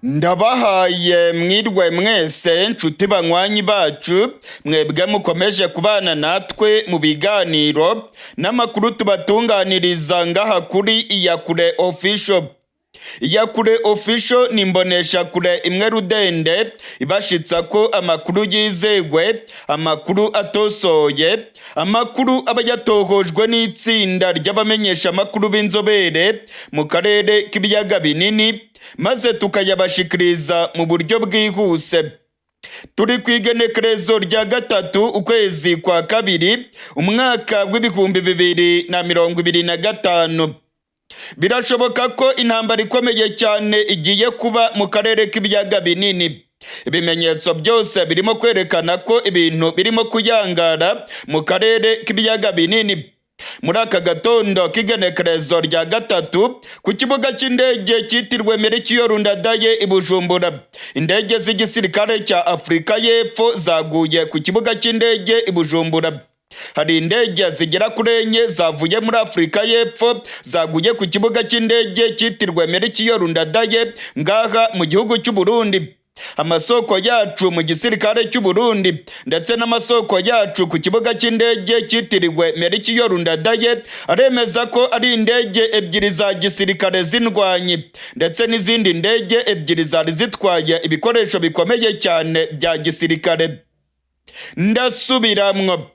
Ndabahaye mwirwe mwese nshuti banywanyi bacu mwebwe mukomeje kubana natwe mu biganiro n'amakuru tubatunganiriza ngaha kuri Iyakure Official. Iyakure Official ni imbonesha kure imwe rudende ibashitsa ko amakuru yizegwe, amakuru atosoye, amakuru aba yatohojwe n'itsinda ry'abamenyesha amakuru b'inzobere mu karere k'ibiyaga binini, maze tukayabashikiriza mu buryo bwihuse. Turi kwigenekerezo rya gatatu ukwezi kwa kabiri umwaka w'ibihumbi 2025. Birashoboka ko intambara ikomeye cyane igiye kuba mu karere k'ibiyaga binini. Ibimenyetso byose birimo kwerekana ko ibintu birimo kuyangara mu karere k'ibiyaga binini. Muri aka gatondo k'igenekerezo rya gatatu ku kibuga cy'indege cyitiriwe Ndayishimiye i Bujumbura, indege z'igisirikare cya Afrika y'Epfo zaguye ku kibuga cy'indege i Bujumbura. Hari indege zigera kuri 4 zavuye muri Afrika y'Epfo zaguye ku kibuga cy'indege cyitiriwe Ndayishimiye ngaha mu gihugu cy'u Burundi. Amasoko yacu mu gisirikare cy'u Burundi ndetse n'amasoko yacu ku kibuga cy'indege cyitiriwe Ndayishimiye aremeza ko ari indege ebyiri za gisirikare z'indwanyi ndetse n'izindi ndege ebyiri zari zitwaye ibikoresho bikomeye cyane bya gisirikare. Ndasubiramwo,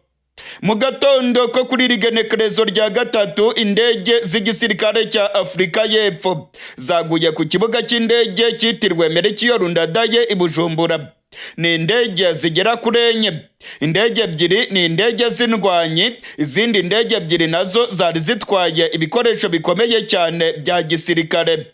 mu gatondo ko kuri rigenekerezo rya gatatu indege z'igisirikare cya Afrika y'Epfo zaguye ku kibuga cy'indege cyitiriwe Ndayishimiye i Bujumbura. Ni indege zigera kuri 4. Indege ebyiri ni indege z'indwanyi, izindi ndege ebyiri nazo zari zitwaye ibikoresho bikomeye cyane bya gisirikare.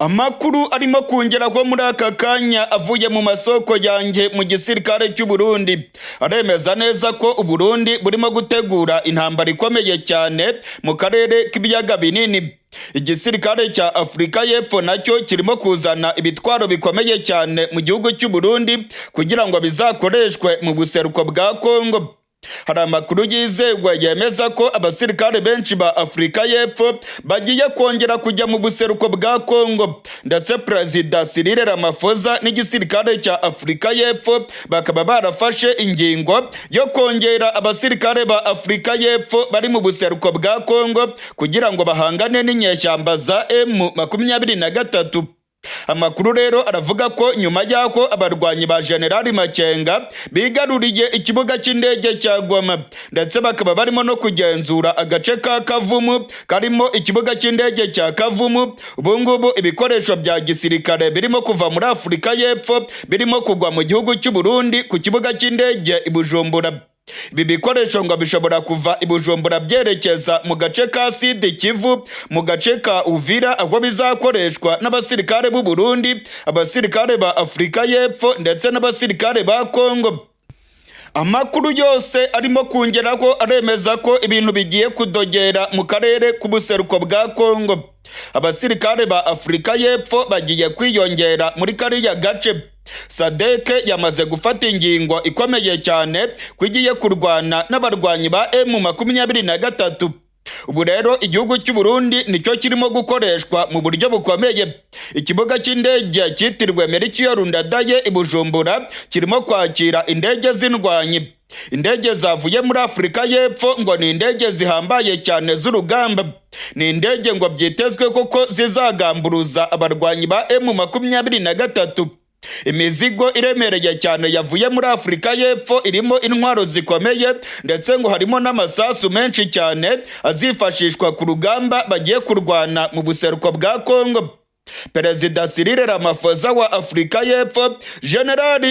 Amakuru arimo kongeraho muri aka kanya avuye mu masoko yanjye mu gisirikare cy'u Burundi aremeza neza ko u Burundi burimo gutegura intambara ikomeye cyane mu karere k'ibiyaga binini. Igisirikare cya Afrika y'Epfo nacyo kirimo kuzana ibitwaro bikomeye cyane mu gihugu cy'u Burundi kugira ngo bizakoreshwe mu buseruko bwa Congo. Hari amakuru yizegwa yemeza ko abasirikare benshi ba Afrika y'Epfo bagiye kongera kujya mu buseruko bwa Congo, ndetse Perezida Cyril Ramaphosa n'igisirikare cya Afrika y'Epfo bakaba barafashe ingingo yo kongera abasirikare ba Afrika y'Epfo bari mu buseruko bwa Congo kugira ngo bahangane n'inyeshyamba za M23. Amakuru rero aravuga ko nyuma y'aho abarwanyi ba General Makenga bigaruriye ikibuga cy'indege cya Goma ndetse bakaba barimo no kugenzura agace ka Kavumu karimo ikibuga cy'indege cya Kavumu, ubungubu ibikoresho bya gisirikare birimo kuva muri Afrika y'Epfo birimo kugwa mu gihugu cy'u Burundi ku kibuga cy'indege i Bujumbura. Ibi bikoresho ngo bishobora kuva i Bujumbura byerekeza mu gace ka Sud Kivu, mu gace ka Uvira, aho bizakoreshwa n'abasirikare b'u Burundi, abasirikare ba Afrika y'Epfo ndetse n'abasirikare ba Congo. Amakuru yose arimo kongeraho aremeza ko ibintu bigiye kudogera mu karere k'ubuseruko bwa Congo. Abasirikare ba Afrika y'Epfo bagiye kwiyongera muri kariya gace. Sadeke yamaze gufata ingingo ikomeye cyane kwigiye kurwana n'abarwanyi ba M23. Ubu rero igihugu cy'u Burundi nicyo kirimo gukoreshwa mu buryo bukomeye. Ikibuga cy'indege cyitiriwe Ndayishimiye i Bujumbura kirimo kwakira indege z'indwanyi. Indege zavuye muri Afrika y'Epfo ngo ni indege zihambaye cyane z'urugamba. Ni indege ngo byitezwe koko zizagamburuza abarwanyi ba M23. Imizigo iremereye cyane yavuye muri Afrika y'Epfo irimo intwaro zikomeye ndetse ngo harimo n'amasasu menshi cyane azifashishwa ku rugamba bagiye kurwana mu buseruko bwa Congo. Perezida Cyril Ramaphosa wa Afrika y'Epfo, General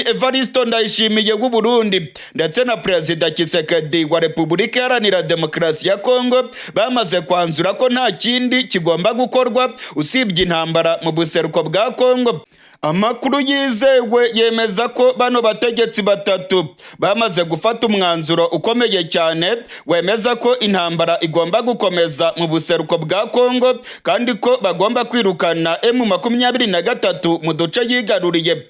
Ndayishimiye w'u Burundi ndetse na Perezida Tshisekedi wa Repubulika Iharanira Demokarasi ya Congo bamaze kwanzura ko nta kindi kigomba gukorwa usibye intambara mu buseruko bwa Congo. Amakuru yizewe yemeza ko bano bategetsi batatu bamaze gufata umwanzuro ukomeye cyane wemeza ko intambara igomba gukomeza mu buseruko bwa Congo kandi ko bagomba kwirukana M23 mu duce yigaruriye.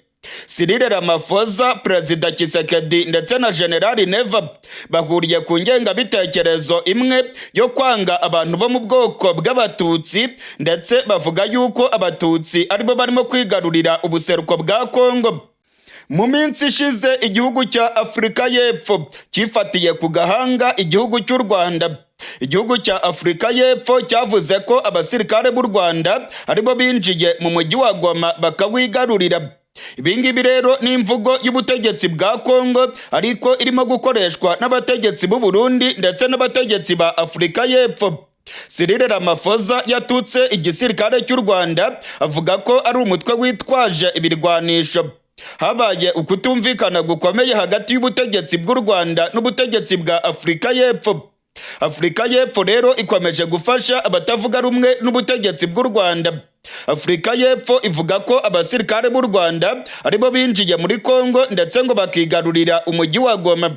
Cyril Ramaphosa, Perezida Tshisekedi ndetse na General Neva bahuriye ku ngengabitekerezo imwe yo kwanga abantu bo mu bwoko bw'abatutsi, ndetse bavuga yuko abatutsi aribo barimo kwigarurira ubuseruko bwa Congo. Mu minsi ishize igihugu cya Afrika y'Epfo cyifatiye ku gahanga igihugu cy'u Rwanda. Igihugu cya Afrika y'Epfo cyavuze ko abasirikare b'u Rwanda aribo binjiye mu mujyi wa Goma bakawigarurira. Ibingibi rero ni imvugo y'ubutegetsi bwa Congo ariko irimo gukoreshwa n'abategetsi b'u Burundi ndetse n'abategetsi ba Afrika y'Epfo. Cyril Ramaphosa yatutse igisirikare cy'u Rwanda avuga ko ari umutwe witwaje ibirwanisho. Habaye ukutumvikana gukomeye hagati y'ubutegetsi bw'u Rwanda n'ubutegetsi bwa Afrika y'Epfo. Afrika y'Epfo rero ikomeje gufasha abatavuga rumwe n'ubutegetsi bw'u Rwanda. Afrika y'Epfo ivuga ko abasirikare b'u Rwanda aribo binjiye muri Congo ndetse ngo bakigarurira umujyi wa Goma.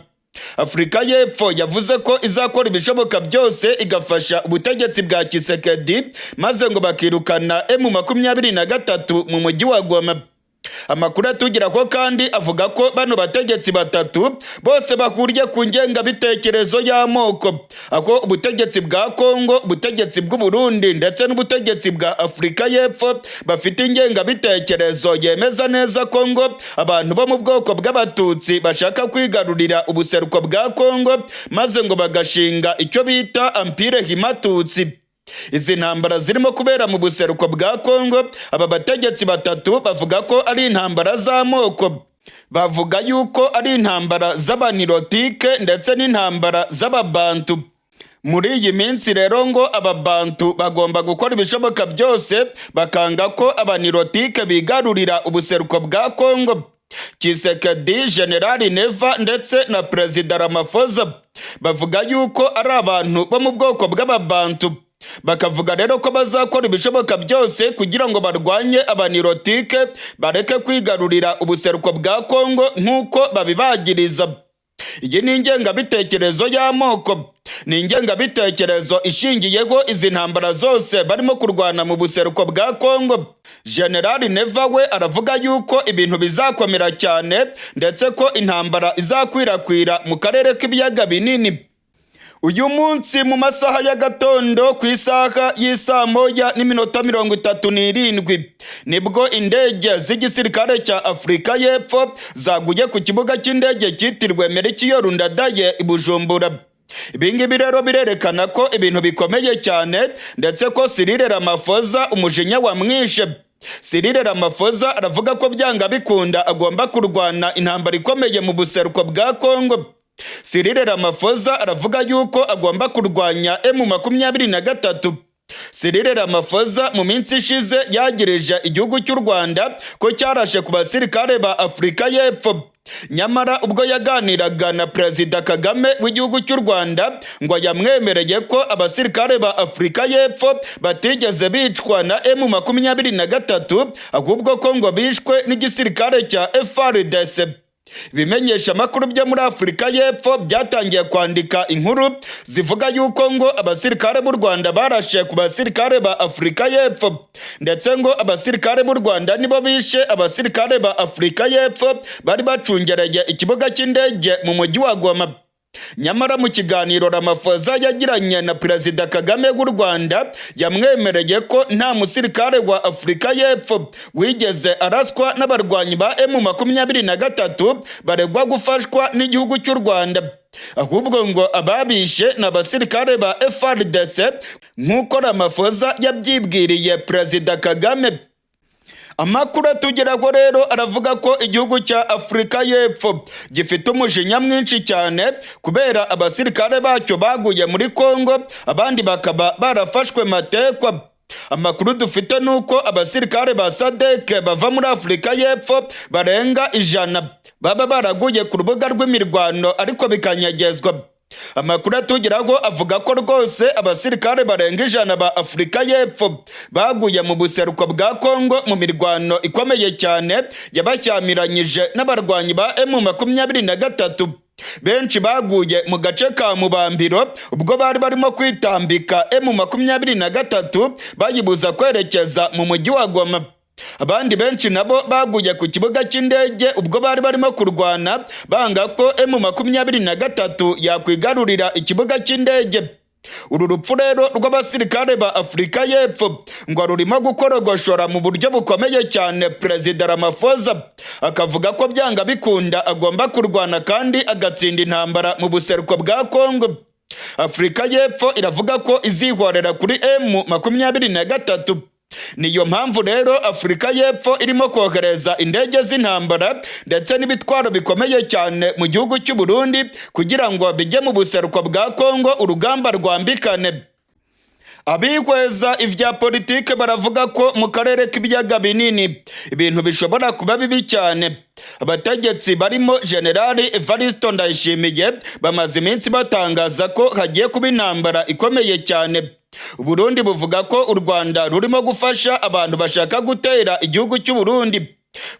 Afrika y'Epfo yavuze ko izakora ibishoboka byose igafasha ubutegetsi bwa Tshisekedi maze ngo bakirukana M23 mu mujyi wa Goma. Amakuru atugira ko kandi avuga ko bano bategetsi batatu bose bahuriye ku ngengabitekerezo y'amoko, aho ubutegetsi bwa Congo, ubutegetsi bw'u Burundi ndetse n'ubutegetsi bwa Afrika y'Epfo bafite ingengabitekerezo yemeza neza ko ngo abantu bo mu bwoko bw'abatutsi bashaka kwigarurira ubuseruko bwa Congo maze ngo bagashinga icyo bita Empire Himatutsi. Izi ntambara zirimo kubera mu buseruko bwa Congo, aba bategetsi batatu bavuga ko ari intambara z'amoko. Bavuga yuko ari intambara z'abanirotike ndetse n'intambara z'ababantu. Muri iyi minsi rero ngo ababantu bagomba gukora ibishoboka byose bakanga ko abanirotike bigarurira ubuseruko bwa Congo. Tshisekedi, General Neva ndetse na Perezida Ramaphosa bavuga yuko ari abantu bo mu bwoko bw'ababantu. Bakavuga rero ko bazakora ibishoboka byose kugira ngo barwanye abanirotike bareke kwigarurira ubuseruko bwa Congo nk'uko babibagiriza. Iyi ni ingengabitekerezo y'amoko, ni ingengabitekerezo ishingiyeho izi ntambara zose barimo kurwana mu buseruko bwa Congo. General Neva we aravuga yuko ibintu bizakomera cyane ndetse ko intambara izakwirakwira mu karere k'ibiyaga binini. Uyu munsi mu masaha ya gatondo ku isaha y'isa moya n'iminota 37 nibwo indege z'igisirikare cya Afrika y'Epfo zaguye ku kibuga cy'indege cyitiriwe Ndayishimiye i Bujumbura. Ibingibi rero birerekana ko ibintu bikomeye cyane ndetse ko Cyril Ramaphosa umujinya wamwishe. Cyril Ramaphosa aravuga ko byanga bikunda agomba kurwana intambara ikomeye mu buseruko bwa Congo. Cyril Ramaphosa aravuga yuko agomba kurwanya M23. Cyril Ramaphosa mu minsi ishize yagirije igihugu cy'u Rwanda ko cyarashe ku basirikare ba Afrika y'Epfo. Nyamara ubwo yaganiraga na Perezida Kagame w'igihugu cy'u Rwanda ngo yamwemereye ko abasirikare ba Afrika y'Epfo batigeze bicwa na M23 ahubwo ko ngo bishwe n'igisirikare cya FARDC. Bimenyesha amakuru byo muri Afrika y'Epfo byatangiye kwandika inkuru zivuga yuko ngo abasirikare b'u Rwanda barashe ku basirikare ba Afrika y'Epfo, ndetse ngo abasirikare b'u Rwanda nibo bishe abasirikare ba Afrika y'Epfo bari bacungereye ikibuga cy'indege mu mujyi wa Goma. Nyamara mu kiganiro Ramaphosa yagiranye na Perezida Kagame w'u Rwanda yamwemereye ko nta musirikare wa Afrika y'Epfo wigeze araswa n'abarwanyi ba M23 baregwa gufashwa n'igihugu cy'u Rwanda, ahubwo ngo ababishe n'abasirikare ba FARDC nk'uko Ramaphosa yabyibwiriye Perezida Kagame. Amakuru atugeraho rero aravuga ko igihugu cya Afrika y'Epfo gifite umujinya mwinshi cyane kubera abasirikare bacyo baguye muri Congo, abandi bakaba barafashwe matekwa. Amakuru dufite nuko abasirikare ba SADC bava muri Afrika y'Epfo barenga 100 baba baraguye ku rubuga rw'imirwano ariko bikanyegezwa. Amakuru atugeraho avuga ko rwose abasirikare barenga 100 ba Afrika y'Epfo baguye mu buseruko bwa Congo mu mirwano ikomeye cyane yabashyamiranyije n'abarwanyi ba M23. Benshi baguye mu gace ka Mubambiro ubwo bari barimo kwitambika M23 bayibuza kwerekeza mu mujyi wa Goma. Abandi benshi nabo baguye ku kibuga cy'indege ubwo bari barimo kurwana banga ko M23 yakwigarurira ikibuga cy'indege. Uru rupfu rero rw'abasirikare ba Afrika y'Epfo ngo rurimo gukorogoshora mu buryo bukomeye cyane Perezida Ramaphosa, akavuga ko byanga bikunda agomba kurwana kandi agatsinda intambara mu buseruko bwa Congo. Afrika y'Epfo iravuga ko izihorera kuri M23. Niyo mpamvu rero Afrika y'Epfo irimo kohereza indege z'intambara ndetse n'ibitwaro bikomeye cyane mu gihugu cy'u Burundi kugira ngo bijye mu buseruko bwa Congo urugamba rwambikane. Abihweza ivya politike baravuga ko mu karere k'ibiyaga binini ibintu bishobora kuba bibi cyane. Abategetsi barimo Generali Ndayishimiye bamaze iminsi batangaza ko hagiye kuba intambara ikomeye cyane. Burundi buvuga ko u Rwanda rurimo gufasha abantu bashaka gutera igihugu cy'u Burundi.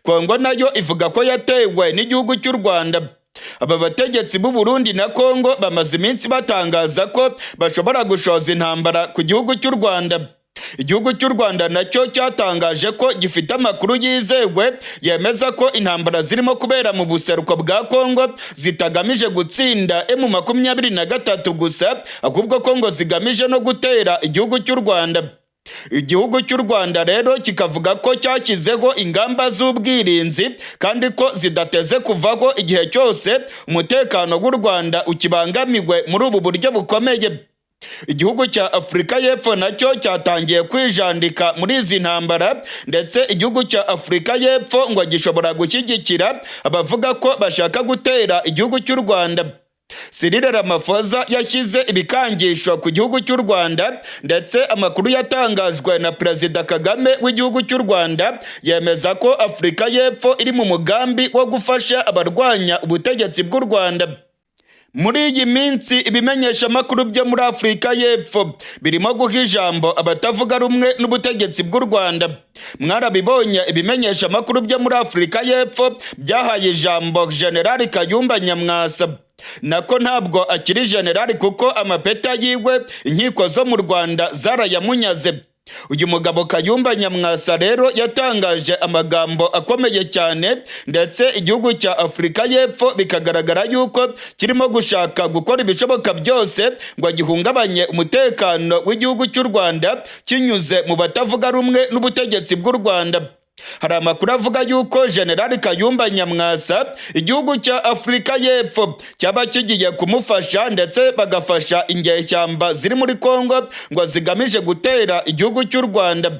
Congo nayo ivuga ko yatewe n'igihugu cy'u Rwanda. Aba bategetsi b'u Burundi na Congo bamaze iminsi batangaza ko bashobora gushoza intambara ku gihugu cy'u Rwanda. Igihugu cy'u Rwanda nacyo cyatangaje ko gifite amakuru yizewe yemeza ko intambara zirimo kubera mu buseruko bwa Congo zitagamije gutsinda M23 gusa, ahubwo ko ngo zigamije no gutera igihugu cy'u Rwanda. Igihugu cy'u Rwanda rero kikavuga ko cyashyizeho ingamba z'ubwirinzi kandi ko zidateze kuvaho igihe cyose umutekano w'u Rwanda ukibangamiwe muri ubu buryo bukomeye. Igihugu cya Afrika y'Epfo nacyo cyatangiye kwijandika muri izi ntambara, ndetse igihugu cya Afrika y'Epfo ngo gishobora gushyigikira abavuga ko bashaka gutera igihugu cy'u Rwanda. Cyril Ramaphosa yashyize ibikangisho ku gihugu cy'u Rwanda, ndetse amakuru yatangajwe na Perezida Kagame w'igihugu cy'u Rwanda yemeza ko Afrika y'Epfo iri mu mugambi wo gufasha abarwanya ubutegetsi bw'u Rwanda. Muri iyi minsi ibimenyesha amakuru byo muri Afrika y'Epfo birimo guha ijambo abatavuga rumwe n'ubutegetsi bw'u Rwanda. Mwarabibonye ibimenyesha amakuru byo muri Afrika y'Epfo byahaye ijambo Generali Kayumba Nyamwasa. Nako ntabwo akiri generali kuko amapeta yiwe inkiko zo mu Rwanda zarayamunyaze. Uyu mugabo Kayumba Nyamwasa rero yatangaje amagambo akomeye cyane, ndetse igihugu cya Afrika y'Epfo bikagaragara yuko kirimo gushaka gukora ibishoboka byose ngo gihungabanye umutekano w'igihugu cy'u Rwanda kinyuze mu batavuga rumwe n'ubutegetsi bw'u Rwanda. Hari amakuru avuga yuko Generali Kayumba Nyamwasa igihugu cya Afrika y'Epfo cyaba kigiye kumufasha, ndetse bagafasha inyeshyamba ziri muri Congo ngo zigamije gutera igihugu cy'u Rwanda.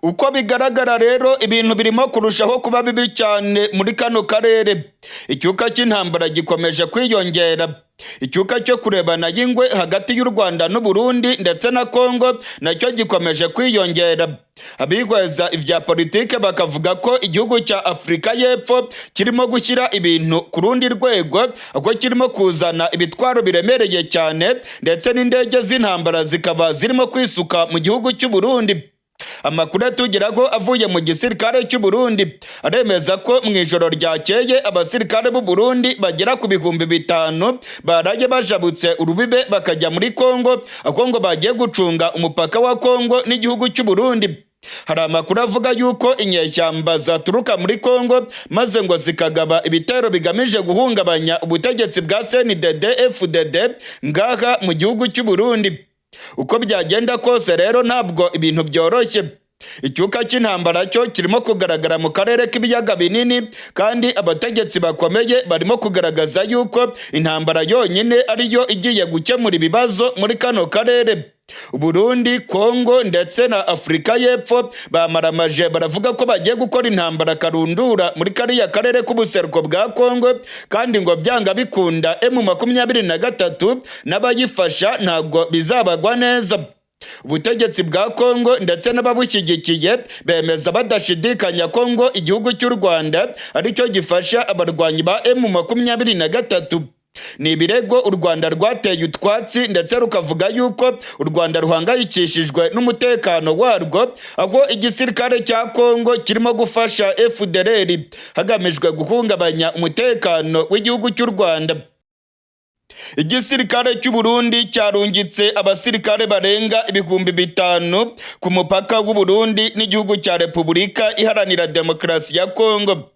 Uko bigaragara rero ibintu birimo kurushaho kuba bibi cyane muri kano karere. Icyuka cy'intambara gikomeje kwiyongera. Icyuka cyo kurebana y'ingwe hagati y'u Rwanda n'u Burundi ndetse na Congo nacyo gikomeje kwiyongera. Abihweza ivya politike bakavuga ko igihugu cya Afrika y'Epfo kirimo gushyira ibintu ku rundi rwego, aho kirimo kuzana ibitwaro biremereye cyane, ndetse n'indege z'intambara zikaba zirimo kwisuka mu gihugu cy'u Burundi. Amakuru atugeraho avuye mu gisirikare cy'u Burundi aremeza ko mu ijoro ryakeye abasirikare b'u Burundi bagera ku 5,000 baraye bajabutse urubibe bakajya muri Congo, aho ngo bagiye gucunga umupaka wa Congo n'igihugu cy'u Burundi. Hari amakuru avuga yuko inyeshyamba zaturuka muri Congo maze ngo zikagaba ibitero bigamije guhungabanya ubutegetsi bwa CNDD-FDD ngaha mu gihugu cy'u Burundi. Uko byagenda kose rero ntabwo ibintu byoroshye. Icyuka cy'intambara cyo kirimo kugaragara mu karere k'ibiyaga binini, kandi abategetsi bakomeye barimo kugaragaza yuko intambara yonyine ariyo igiye gukemura ibibazo muri kano karere. Burundi, Congo ndetse na Afrika y'Epfo bamaramaje baravuga ko bagiye gukora intambara karundura muri kariya karere k'ubuseruko bwa Congo, kandi ngo byanga bikunda M23 n'abayifasha ntabwo bizabagwa neza. Ubutegetsi bwa Congo ndetse n'ababushyigikiye bemeza badashidikanya ko ngo igihugu cy'u Rwanda aricyo gifasha abarwanyi ba M23. Ni ibirego u Rwanda rwateye utwatsi, ndetse rukavuga yuko u Rwanda ruhangayikishijwe n'umutekano warwo, aho igisirikare cya Congo kirimo gufasha FDLR hagamijwe guhungabanya umutekano w'igihugu cy'u Rwanda. Igisirikare cy'u Burundi cyarungitse abasirikare barenga 5,000 ku mupaka w'u Burundi n'igihugu cya Repubulika Iharanira Demokarasi ya Congo.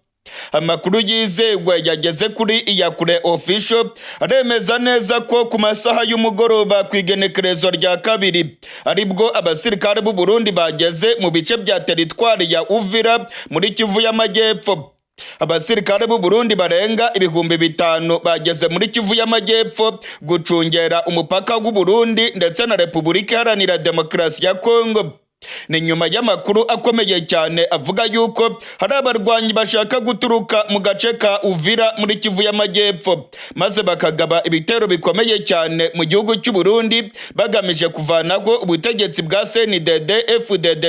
Amakuru yizewe yageze kuri iyakure official aremeza neza ko ku masaha y'umugoroba ku igenekerezo rya kabiri aribwo abasirikare b'u Burundi bageze mu bice bya teritwari ya Uvira muri Kivu y'Amajyepfo. Abasirikare b'u Burundi barenga 5,000 bageze muri Kivu y'Amajyepfo gucungera umupaka w'u Burundi ndetse na Repubulika Iharanira Demokarasi ya Congo. Ni nyuma y'amakuru akomeye cyane avuga yuko hari abarwanyi bashaka guturuka mu gace ka Uvira muri Kivu y'Amajyepfo maze bakagaba ibitero bikomeye cyane mu gihugu cy'u Burundi bagamije kuvanaho ubutegetsi bwa CNDD-FDD.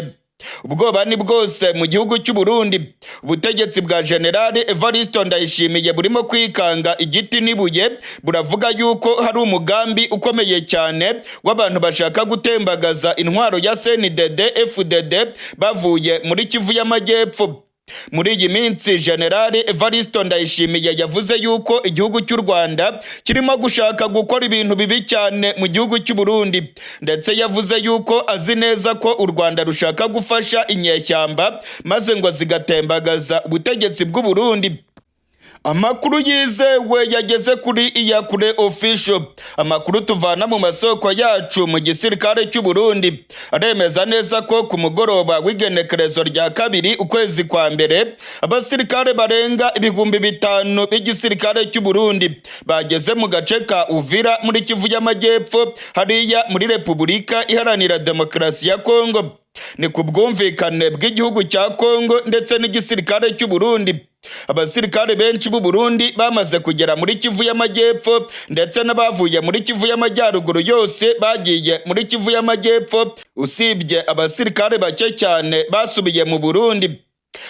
Ubwoba ni bwose mu gihugu cy'u Burundi. Ubutegetsi bwa General Evariste Ndayishimiye burimo kwikanga igiti n'ibuye, buravuga yuko hari umugambi ukomeye cyane w'abantu bashaka gutembagaza intwaro ya CNDD-FDD bavuye muri Kivu y'Amajyepfo. Muri iyi minsi General Evariste Ndayishimiye yavuze yuko igihugu cy'u Rwanda kirimo gushaka gukora ibintu bibi cyane mu gihugu cy'u Burundi, ndetse yavuze yuko azi neza ko u Rwanda rushaka gufasha inyeshyamba maze ngo zigatembagaza ubutegetsi bw'u Burundi. Amakuru yizewe yageze kuri iyakure official. Amakuru tuvana mu masoko yacu mu gisirikare cy'u Burundi aremeza neza ko ku mugoroba w'igenekerezo rya kabiri ukwezi kwa mbere abasirikare barenga 5,000 b'igisirikare cy'u Burundi bageze mu gace ka Uvira muri Kivu y'Amajyepfo hariya muri Repubulika Iharanira Demokarasi ya Congo. Ni ku bwumvikane bw'igihugu cya Congo ndetse n'igisirikare cy'u Burundi. Abasirikare benshi b'u Burundi bamaze kugera muri Kivu y'Amajyepfo ndetse n'abavuye muri Kivu y'Amajyaruguru yose bagiye muri Kivu y'Amajyepfo, usibye abasirikare bake cyane basubiye mu Burundi.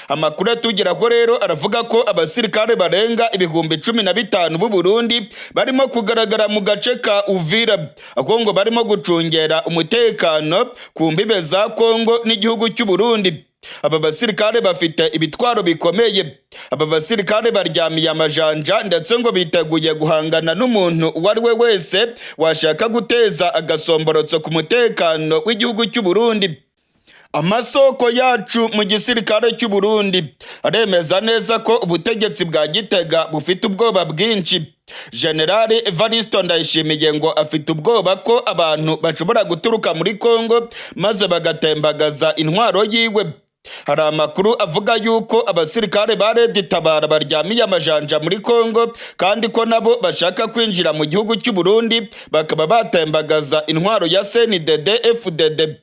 Amakuru atugeraho rero aravuga ko abasirikare barenga 15,000 b'u Burundi barimo kugaragara mu gace ka Uvira, aho ngo barimo gucungera umutekano ku mbibe za Congo n'igihugu cy'u Burundi. Aba basirikare bafite ibitwaro bikomeye. Aba basirikare baryamiye amajanja ndetse ngo biteguye guhangana n'umuntu uwo ari we wese washaka guteza agasomborotso ku mutekano w'igihugu cy'u Burundi. Amasoko yacu mu gisirikare cy'u Burundi aremeza neza ko ubutegetsi bwa Gitega bufite ubwoba bwinshi. General Evariste Ndayishimiye ngo afite ubwoba ko abantu bashobora guturuka muri Congo maze bagatembagaza intwaro yiwe. Hari amakuru avuga yuko abasirikare ba Tabara baryamiye amajanja muri Congo kandi ko nabo bashaka kwinjira mu gihugu cy'u Burundi bakaba batembagaza intwaro ya CNDD-FDD.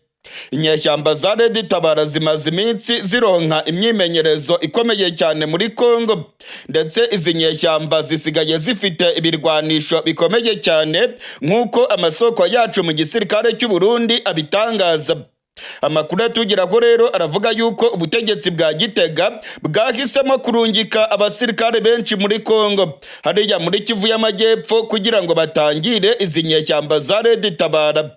Inyeshyamba za Tabara zimaze iminsi zironka imyimenyerezo ikomeye cyane muri Congo, ndetse izi nyeshyamba zisigaye zifite ibirwanisho bikomeye cyane nk'uko amasoko yacu mu gisirikare cy'u Burundi abitangaza. Amakuru atugeraho rero aravuga yuko ubutegetsi bwa Gitega bwahisemo kurungika abasirikare benshi muri Congo hariya muri Kivu y'Amajyepfo kugira ngo batangire izi nyeshyamba za Tabara.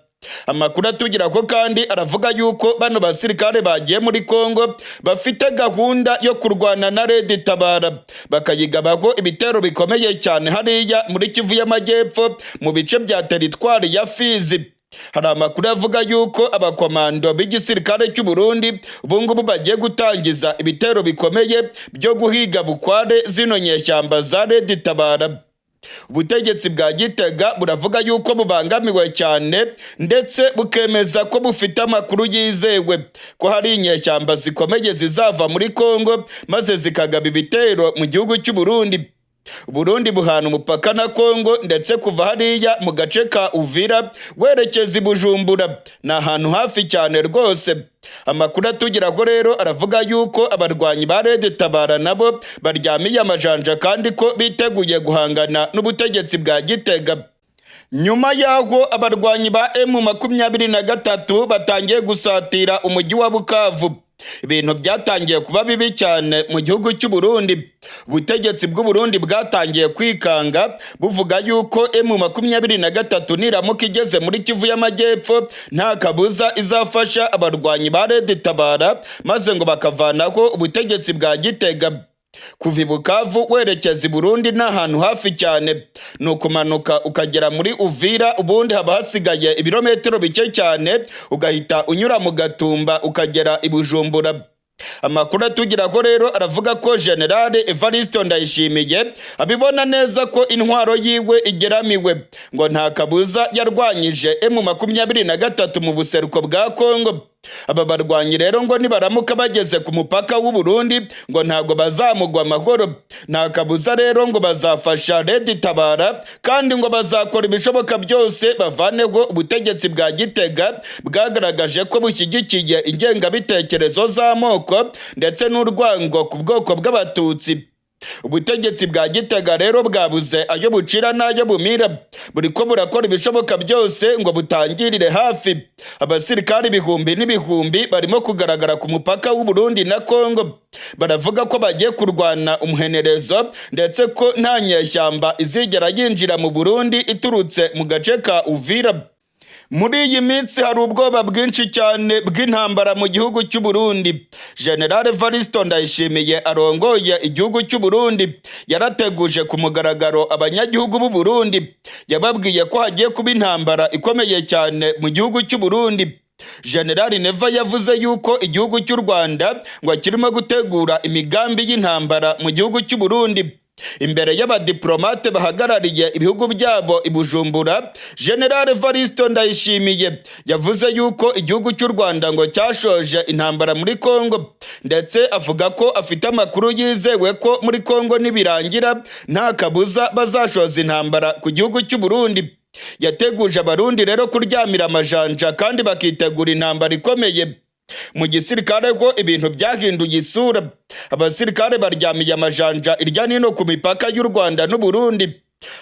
Amakuru atugeraho kandi aravuga yuko bano basirikare bagiye muri Congo bafite gahunda yo kurwana na Tabara bakayigabaho ibitero bikomeye cyane hariya muri Kivu y'Amajyepfo mu bice bya teritwari ya Fizi. Hari amakuru avuga yuko abakomando b'igisirikare cy'u Burundi ubungubu bagiye gutangiza ibitero bikomeye byo guhiga bukware zino nyeshyamba za Tabara. Ubutegetsi bwa Gitega buravuga yuko bubangamiwe cyane ndetse bukemeza ko bufite amakuru yizewe ko hari inyeshyamba zikomeye zizava muri Congo maze zikagaba ibitero mu gihugu cy'u Burundi. Burundi buhana umupaka na Congo ndetse kuva hariya mu gace ka Uvira werekeza i Bujumbura ni ahantu hafi cyane rwose. Amakuru atugeraho rero aravuga yuko abarwanyi ba Tabara nabo baryamiye amajanja kandi ko biteguye guhangana n'ubutegetsi bwa Gitega. Nyuma yaho abarwanyi ba M23 batangiye gusatira umujyi wa Bukavu, ibintu byatangiye kuba bibi cyane mu gihugu cy'u Burundi. Ubutegetsi bw'u Burundi bwatangiye kwikanga buvuga yuko M23 niramuka igeze muri Kivu y'Amajyepfo nta kabuza izafasha abarwanyi ba Tabara maze ngo bakavanaho ubutegetsi bwa Gitega. kuva i Bukavu werekeza i Burundi n'ahantu hafi cyane, ni ukumanuka ukagera muri Uvira, ubundi haba hasigaye ibirometero bike cyane ugahita unyura mu Gatumba ukagera i Bujumbura. Amakuru atugira ko rero aravuga ko General Evariste Ndayishimiye abibona neza ko intwaro yiwe igeramiwe, ngo nta kabuza yarwanyije M23 mu buseruko bwa Congo. Aba barwanyi rero ngo nibaramuka bageze ku mupaka w'u Burundi ngo ntago bazamugwa amahoro, nta kabuza rero ngo bazafasha Red Tabara kandi ngo bazakora ibishoboka byose bavaneho ubutegetsi bwa Gitega bwagaragaje ko bushyigikiye ingengabitekerezo z'amoko ndetse n'urwango ku bwoko bw'Abatutsi. Ubutegetsi bwa Gitega rero bwabuze ayo bucira n'ayo bumira, buriko burakora ibishoboka byose ngo butangirire hafi. Abasirikari ibihumbi n'ibihumbi barimo kugaragara ku mupaka w'u Burundi na Congo, baravuga ko bagiye kurwana umuhenerezo ndetse ko nta nyeshyamba izigera yinjira mu Burundi iturutse mu gace ka Uvira. Muri iyi minsi hari ubwoba bwinshi cyane bw'intambara mu gihugu cy'u Burundi. General Evariste Ndayishimiye arongoye igihugu cy'u Burundi yarateguje ku mugaragaro abanyagihugu b'u Burundi, yababwiye ko hagiye kuba intambara ikomeye cyane mu gihugu cy'u Burundi. General Neva yavuze yuko igihugu cy'u Rwanda ngo kirimo gutegura imigambi y'intambara mu gihugu cy'u Burundi. Imbere y'abadiplomate bahagarariye ibihugu byabo i Bujumbura, General Evariste Ndayishimiye yavuze yuko igihugu cy'u Rwanda ngo cyashoje intambara muri Congo, ndetse avuga ko afite amakuru yizewe ko muri Congo nibirangira nta kabuza bazashoza intambara ku gihugu cy'u Burundi. Yateguje abarundi rero kuryamira amajanja kandi bakitegura intambara ikomeye. Mu gisirikare ko ibintu byahinduye isura, abasirikare baryamiye amajanja irya nino ku mipaka y'u Rwanda n'u Burundi.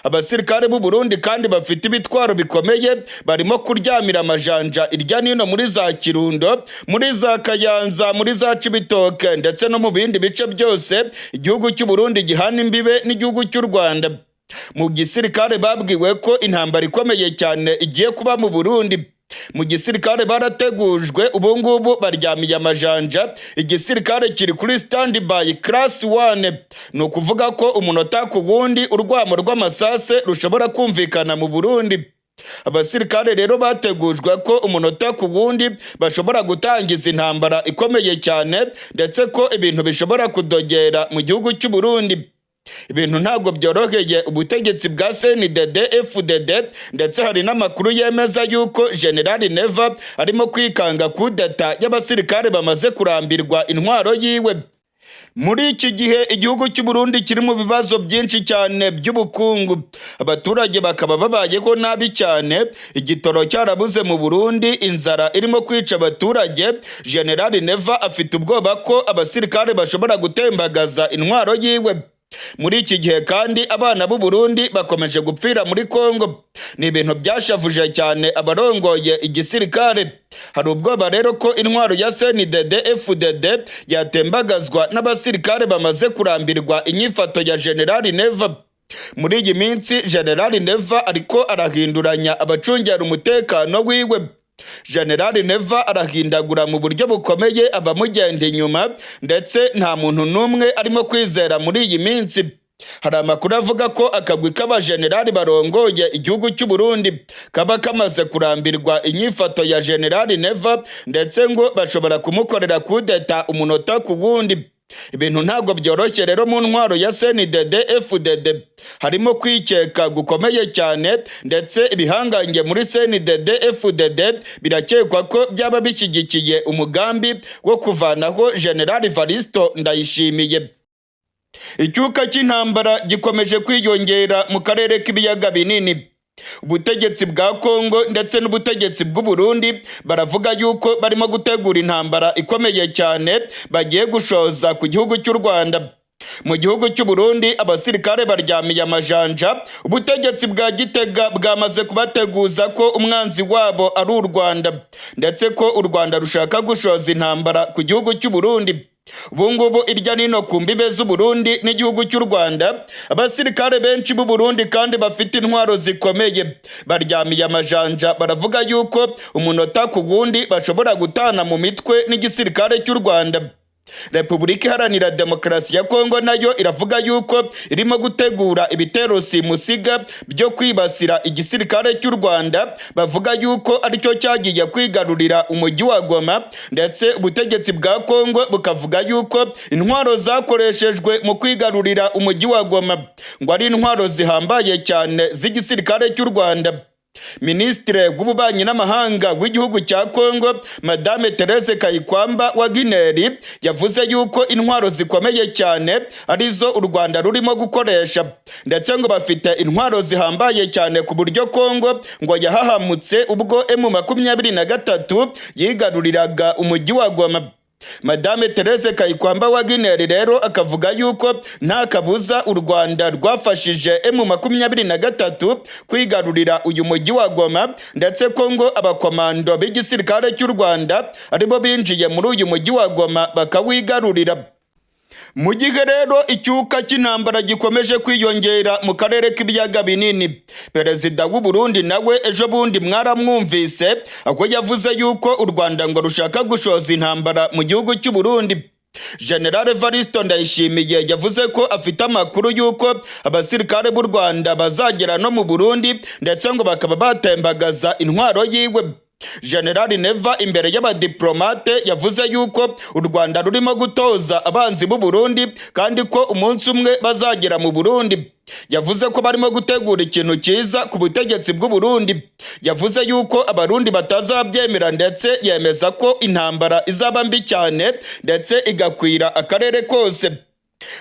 Abasirikare b'u Burundi kandi bafite ibitwaro bikomeye barimo kuryamira amajanja irya nino muri za Kirundo, muri za Kayanza, muri za Cibitoke ndetse no mu bindi bice byose igihugu cy'u Burundi gihana imbibe n'igihugu cy'u Rwanda. Mu gisirikare babwiwe ko intambara ikomeye cyane igiye kuba mu Burundi. Mu gisirikare barategujwe ubungubu baryamiye amajanja, igisirikare kiri kuri standby class 1, ni ukuvuga ko umunota ku wundi urwamo rw'amasase rushobora kumvikana mu Burundi. Abasirikare rero bategujwe ko umunota ku wundi bashobora gutangiza intambara ikomeye cyane ndetse ko ibintu bishobora kudogera mu gihugu cy'u Burundi. Ibintu ntabwo byoroheye ubutegetsi bwa CNDD-FDD, ndetse hari n'amakuru yemeza yuko General Neva arimo kwikanga kudeta y'abasirikare bamaze kurambirwa intwaro yiwe. Muri iki gihe igihugu cy'u Burundi kiri mu bibazo byinshi cyane by'ubukungu, abaturage bakaba babayeho nabi cyane, igitoro cyarabuze mu Burundi, inzara irimo kwica abaturage. General Neva afite ubwoba ko abasirikare bashobora gutembagaza intwaro yiwe. Muri iki gihe kandi abana b'u Burundi bakomeje gupfira muri Congo, ni ibintu byashavuje cyane abarongoye igisirikare. Hari ubwoba rero ko intwaro ya CNDD-FDD yatembagazwa n'abasirikare bamaze kurambirwa inyifato ya General Neva. Muri iyi minsi General Neva ariko arahinduranya abacungera umutekano wiwe. General Neva arahindagura mu buryo bukomeye abamugenda inyuma, ndetse nta muntu n'umwe arimo kwizera muri iyi minsi. Hari amakuru avuga ko akagwi k'abajenerali barongoye igihugu cy'u Burundi kaba kamaze kurambirwa inyifato ya General Neva, ndetse ngo bashobora kumukorera kudeta umunota ku wundi. Ibintu ntabwo byoroshye rero mu ntwaro ya CNDD-FDD, harimo kwikeka gukomeye cyane, ndetse ibihangange muri CNDD-FDD birakekwa ko byaba bishyigikiye umugambi wo kuvanaho General Evariste Ndayishimiye. Icyuka cy'intambara gikomeje kwiyongera mu karere k'ibiyaga binini. Ubutegetsi bwa Congo ndetse n'ubutegetsi bw'u Burundi baravuga yuko barimo gutegura intambara ikomeye cyane bagiye gushoza ku gihugu cy'u Rwanda. Mu gihugu cy'u Burundi abasirikare baryamiye amajanja, ubutegetsi bwa Gitega bwamaze kubateguza ko umwanzi wabo ari u Rwanda, ndetse ko u Rwanda rushaka gushoza intambara ku gihugu cy'u Burundi. Ubungubu irya nino ku mbibe z'u Burundi n'igihugu cy'u Rwanda, abasirikare benshi b'u Burundi kandi bafite intwaro zikomeye baryamiye amajanja, baravuga yuko umunota ku wundi bashobora gutana mu mitwe n'igisirikare cy'u Rwanda. Repubulika Iharanira Demokarasi ya Congo nayo iravuga yuko irimo gutegura ibitero simusiga byo kwibasira igisirikare cy'u Rwanda, bavuga yuko aricyo cyagiye kwigarurira umujyi wa Goma, ndetse ubutegetsi bwa Congo bukavuga yuko intwaro zakoreshejwe mu kwigarurira umujyi wa Goma ngo ari intwaro zihambaye cyane z'igisirikare cy'u Rwanda. Minisitiri w'ububanyi n'amahanga w'igihugu cya Congo Madame Therese Kayikwamba wa Guinea yavuze yuko intwaro zikomeye cyane arizo u Rwanda rurimo gukoresha, ndetse ngo bafite intwaro zihambaye cyane ku buryo Congo ngo yahahamutse ubwo M23 yigaruriraga umujyi wa Goma. Madame Therese Kayikwamba wa Guinea rero akavuga yuko nta kabuza u Rwanda rwafashije M23 kwigarurira uyu mujyi wa Goma, ndetse ko ngo abakomando b'igisirikare cy'u Rwanda aribo binjiye muri uyu mujyi wa Goma bakawigarurira. Mu gihe rero icyuka cy'intambara gikomeje kwiyongera mu karere k'ibiyaga binini, perezida w'u Burundi nawe ejo bundi mwaramwumvise aho yavuze yuko u Rwanda ngo rushaka gushoza intambara mu gihugu cy'u Burundi. General Ndayishimiye yavuze ko afite amakuru yuko abasirikare b'u Rwanda bazagera no mu Burundi, ndetse ngo bakaba batembagaza intwaro yiwe. General Neva imbere y'abadiplomate yavuze yuko u Rwanda rurimo gutoza abanzi b'u Burundi kandi ko umunsi umwe bazagera mu Burundi. Yavuze ko barimo gutegura ikintu cyiza ku butegetsi bw'u Burundi. Yavuze yuko abarundi batazabyemera, ndetse yemeza ko intambara izaba mbi cyane ndetse igakwira akarere kose.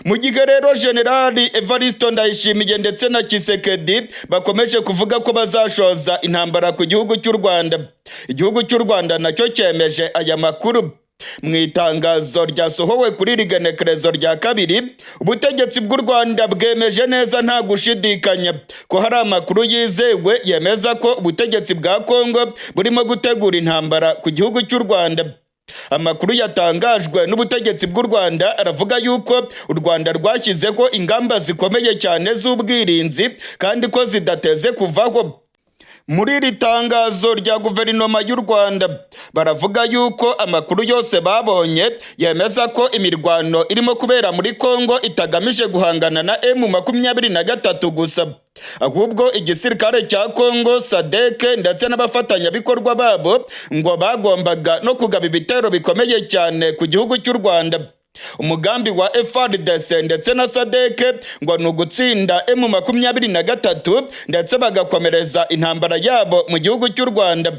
Mu gihe rero Generali Ndayishimiye ndetse na Tshisekedi bakomeje kuvuga ko bazashoza intambara ku gihugu cy'u Rwanda, igihugu cy'u Rwanda nacyo cyemeje aya makuru. Mu itangazo ryasohowe kuri iri genekerezo rya kabiri, ubutegetsi bw'u Rwanda bwemeje neza nta gushidikanya ko hari amakuru yizewe yemeza ko ubutegetsi bwa Congo burimo gutegura intambara ku gihugu cy'u Rwanda. Amakuru yatangajwe n'ubutegetsi bw'u Rwanda aravuga yuko u Rwanda rwashyizeho ingamba zikomeye cyane z'ubwirinzi kandi ko zidateze kuvaho. Muri iri tangazo rya guverinoma y'u Rwanda baravuga yuko amakuru yose babonye yemeza ko imirwano irimo kubera muri Congo itagamije guhangana na M23 gusa, ahubwo igisirikare cya Congo, SADC ndetse n'abafatanyabikorwa babo ngo bagombaga no kugaba ibitero bikomeye cyane ku gihugu cy'u Rwanda. Umugambi wa FARDC ndetse na SADC ngo ni ugutsinda M23 ndetse bagakomereza intambara yabo mu gihugu cy'u Rwanda.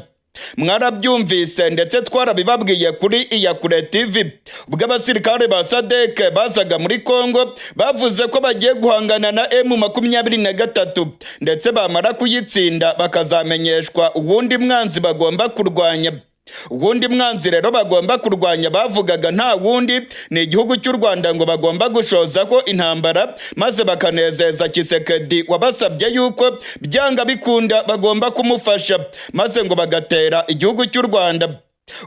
Mwarabyumvise ndetse twarabibabwiye kuri Iyakure TV, ubwo abasirikare ba SADC bazaga muri Congo bavuze ko bagiye guhangana na M23 ndetse bamara kuyitsinda bakazamenyeshwa uwundi mwanzi bagomba kurwanya. Ubundi mwanzi rero bagomba kurwanya bavugaga nta wundi ni igihugu cy'u Rwanda ngo bagomba gushoza ko intambara, maze bakanezeza Tshisekedi wabasabye yuko byanga bikunda bagomba kumufasha maze ngo bagatera igihugu cy'u Rwanda.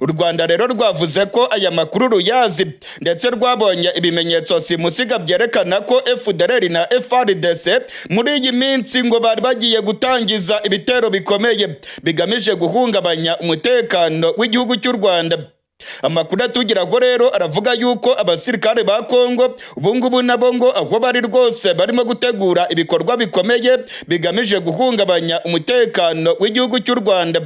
U Rwanda rero rwavuze ko aya makuru ruyazi ndetse rwabonye ibimenyetso simusiga byerekana ko FDLR na FARDC muri iyi minsi ngo bari bagiye gutangiza ibitero bikomeye bigamije guhungabanya umutekano w'igihugu cy'u Rwanda. Amakuru atugeraho rero aravuga yuko abasirikare ba Congo ubungubu nabo ngo aho bari rwose barimo gutegura ibikorwa bikomeye bigamije guhungabanya umutekano w'igihugu cy'u Rwanda.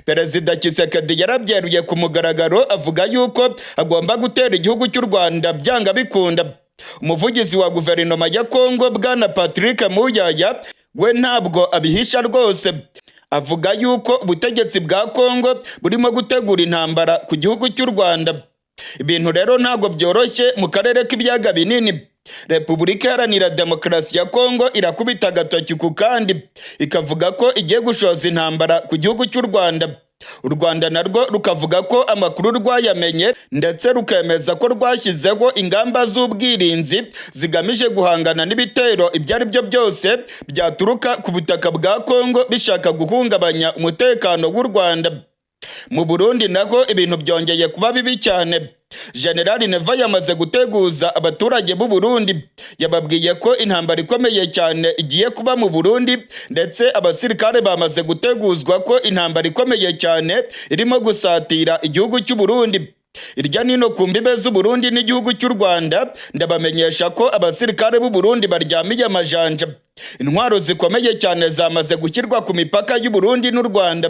Perezida Tshisekedi yarabyeruye ku mugaragaro avuga yuko agomba gutera igihugu cy'u Rwanda byanga bikunda. Umuvugizi wa guverinoma ya Congo Bwana Patrick Muyaya we ntabwo abihisha rwose, avuga yuko ubutegetsi bwa Congo burimo gutegura intambara ku gihugu cy'u Rwanda. Ibintu rero ntabwo byoroshye mu karere k'ibiyaga binini. Repubulika Iharanira Demokarasi ya Congo irakubita agatoki ku kandi ikavuga ko igiye gushoza intambara ku gihugu cy'u Rwanda. U Rwanda narwo rukavuga ko amakuru rwayamenye ndetse rukemeza ko rwashyizeho ingamba z'ubwirinzi zigamije guhangana n'ibitero ibyo ari byo byose byaturuka ku butaka bwa Congo bishaka guhungabanya umutekano w'u Rwanda. Mu Burundi naho ibintu byongeye kuba bibi cyane. General Neva yamaze guteguza abaturage b'u Burundi, yababwiye ko intambara ikomeye cyane igiye kuba mu Burundi ndetse abasirikare bamaze guteguzwa ko intambara ikomeye cyane irimo gusatira igihugu cy'u Burundi. irya nino ku mbibe z'u Burundi n'igihugu cy'u Rwanda, ndabamenyesha ko abasirikare b'u Burundi baryamiye amajanja. Intwaro zikomeye cyane zamaze gushyirwa ku mipaka y'u Burundi n'u Rwanda.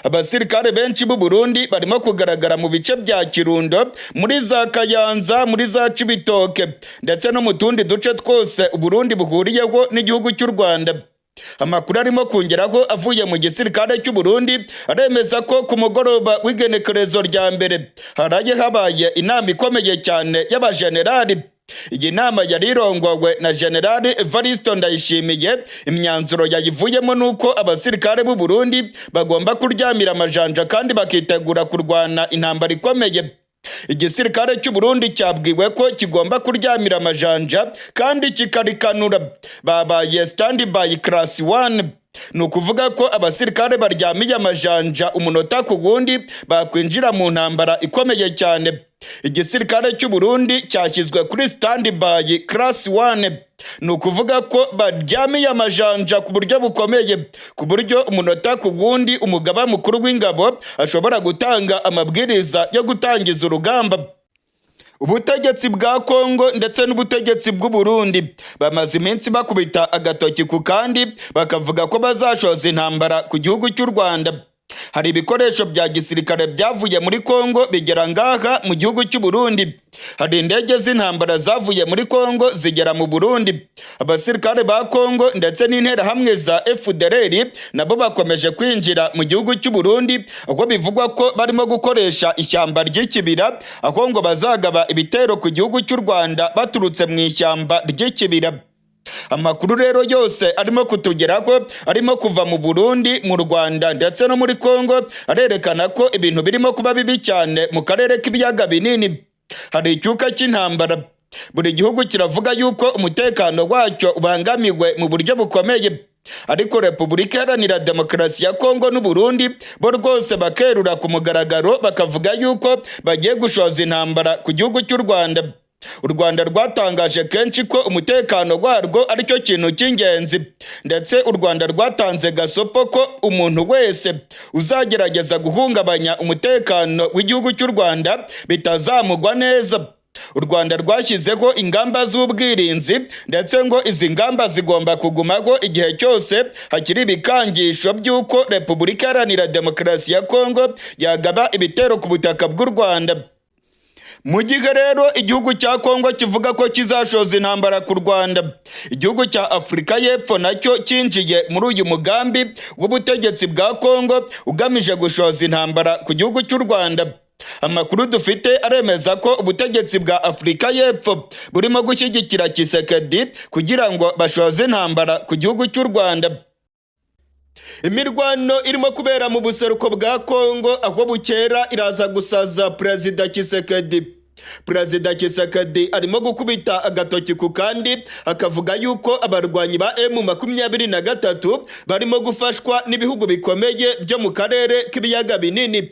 Abasirikare benshi b'u Burundi barimo kugaragara mu bice bya Kirundo, muri za Kayanza, muri za Cibitoke ndetse no mu tundi duce twose u Burundi buhuriyeho n'igihugu cy'u Rwanda. Amakuru arimo kongeraho avuye mu gisirikare cy'u Burundi aremeza ko ku mugoroba w'igenekerezo rya mbere haraye habaye inama ikomeye cyane y'abajenerali. Iyi nama yari irongowe na General Evariste Ndayishimiye. Imyanzuro yayivuyemo nuko abasirikare b'u Burundi bagomba kuryamira amajanja kandi bakitegura kurwana intambara ikomeye. Igisirikare cy'u Burundi cyabwiwe ko kigomba kuryamira amajanja kandi kikarikanura. Babaye standby class 1. Ni ukuvuga ko abasirikare baryamiye amajanja umunota ku wundi bakwinjira mu ntambara ikomeye cyane. Igisirikare cy'u Burundi cyashyizwe kuri standby class 1. Ni ukuvuga ko baryamiye amajanja ku buryo bukomeye, ku buryo umunota ku wundi umugaba mukuru w'ingabo ashobora gutanga amabwiriza yo gutangiza urugamba. Ubutegetsi bwa Congo ndetse n'ubutegetsi bw'u Burundi bamaze iminsi bakubita agatoki ku kandi bakavuga ko bazashoza intambara ku gihugu cy'u Rwanda. Hari ibikoresho bya gisirikare byavuye muri Congo bigera ngaha mu gihugu cy'u Burundi. Hari indege z'intambara zavuye muri Congo zigera mu Burundi. Abasirikare ba Congo ndetse n'interahamwe za FDLR nabo bakomeje kwinjira mu gihugu cy'u Burundi, aho bivugwa ko barimo gukoresha ishyamba ry'ikibira, aho ngo bazagaba ibitero ku gihugu cy'u Rwanda baturutse mu ishyamba ry'ikibira. Amakuru rero yose arimo kutugeraho, arimo kuva mu Burundi, mu Rwanda ndetse no muri Congo, arerekana ko ibintu birimo kuba bibi cyane mu karere k'ibiyaga binini. Hari icyuka cy'intambara. Buri gihugu kiravuga yuko umutekano wacyo ubangamiwe mu buryo bukomeye. Ariko Repubulika Iharanira Demokarasi ya Congo n'u Burundi bo rwose bakerura ku mugaragaro bakavuga yuko bagiye gushoza intambara ku gihugu cy'u Rwanda. U Rwanda rwatangaje kenshi ko umutekano warwo ari cyo kintu cy'ingenzi, ndetse u Rwanda rwatanze gasopo ko umuntu wese uzagerageza guhungabanya umutekano w'igihugu cy'u Rwanda bitazamugwa neza. U Rwanda rwashyizeho ingamba z'ubwirinzi, ndetse ngo izi ngamba zigomba kugumaho igihe cyose hakiri ibikangisho by'uko Repubulika Iharanira Demokarasi ya Congo yagaba ibitero ku butaka bw'u Rwanda. Mu gihe rero igihugu cya Congo kivuga ko kizashoza intambara ku Rwanda, igihugu cya Afrika y'Epfo nacyo cyinjiye muri uyu mugambi w'ubutegetsi bwa Congo ugamije gushoza intambara ku gihugu cy'u Rwanda. Amakuru dufite aremeza ko ubutegetsi bwa Afrika y'Epfo burimo gushyigikira Tshisekedi kugira ngo bashoze intambara ku gihugu cy'u Rwanda. Imirwano irimo kubera mu buseruko bwa Congo, aho bukera iraza gusaza Perezida Tshisekedi. Perezida Tshisekedi arimo gukubita agatoki ku kandi akavuga yuko abarwanyi ba M23 barimo gufashwa n'ibihugu bikomeye byo mu karere k'ibiyaga binini.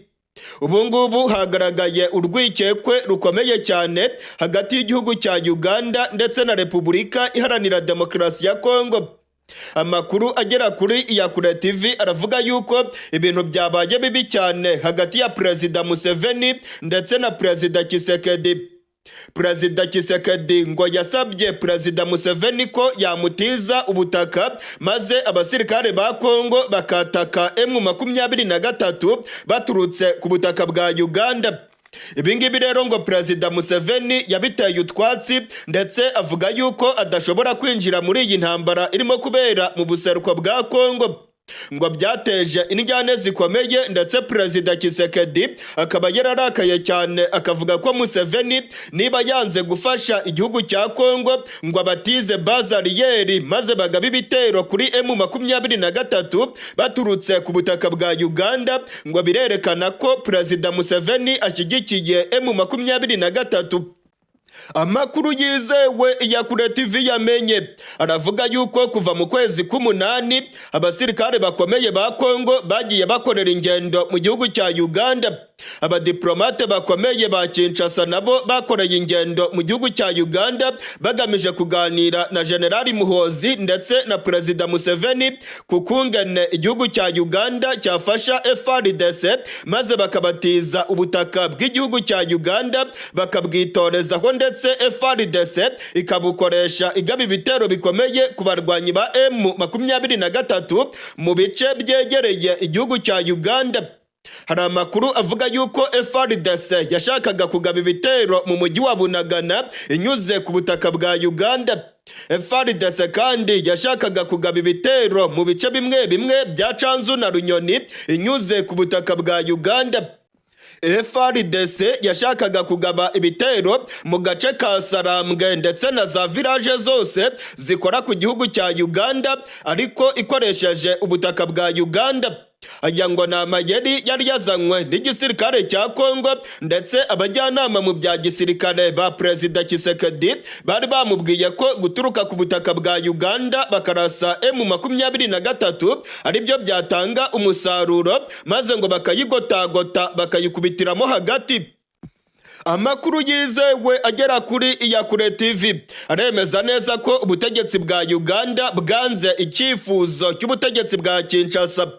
Ubu ngubu hagaragaye urwikekwe rukomeye cyane hagati y'igihugu cya Uganda ndetse na Repubulika Iharanira Demokarasi ya Congo. Amakuru agera kuri Iyakure TV aravuga yuko ibintu byabaye bibi cyane hagati ya Perezida Museveni ndetse na Perezida Tshisekedi. Perezida Tshisekedi ngo yasabye Perezida Museveni ko yamutiza ubutaka maze abasirikare ba Congo bakataka M23 baturutse ku butaka bwa Uganda. Ibingibi rero ngo Perezida Museveni yabiteye utwatsi, ndetse avuga yuko adashobora kwinjira muri iyi ntambara irimo kubera mu buseruko bwa Congo. Ngo byateje injyane zikomeye, ndetse Perezida Tshisekedi akaba yararakaye cyane akavuga ko Museveni niba yanze gufasha igihugu cya Congo ngo abatize bazariyeri maze bagaba ibitero kuri M23 baturutse ku butaka bwa Uganda, ngo birerekana ko Perezida Museveni ashyigikiye M23. Amakuru yizewe Iyakure TV yamenye aravuga yuko kuva mu kwezi k'umunani abasirikare bakomeye ba Congo bagiye bakorera ingendo mu gihugu cya Uganda. abadiplomate bakomeye ba Kinshasa nabo bakoreye ingendo mu gihugu cya Uganda bagamije kuganira na General Muhoozi ndetse na Perezida Museveni ku kungene igihugu cya Uganda cyafasha FARDC maze bakabatiza ubutaka bw'igihugu cya Uganda bakabwitorezaho ndetse FARDC ikabukoresha igaba ibitero bikomeye ku barwanyi ba M23 mu bice byegereye igihugu cya Uganda. Hari amakuru avuga yuko FARDC yashakaga kugaba ibitero mu mujyi wa Bunagana inyuze ku butaka bwa Uganda. FARDC kandi yashakaga kugaba ibitero mu bice bimwe bimwe bya Canzu na Runyoni inyuze ku butaka bwa Uganda. FARDC yashakaga kugaba ibitero mu gace ka Sarambwe ndetse na za village zose zikora ku gihugu cya Uganda ariko ikoresheje ubutaka bwa Uganda. Aya ngo ni amayeri yari yazanywe n'igisirikare cya Congo ndetse abajyanama mu bya gisirikare ba Perezida Tshisekedi bari bamubwiye ko guturuka ku butaka bwa Uganda bakarasa M23 aribyo byatanga umusaruro maze ngo bakayigotagota bakayikubitiramo hagati. Amakuru yizewe agera kuri Iyakure TV aremeza neza ko ubutegetsi bwa Uganda bwanze icyifuzo cy'ubutegetsi bwa Kinshasa.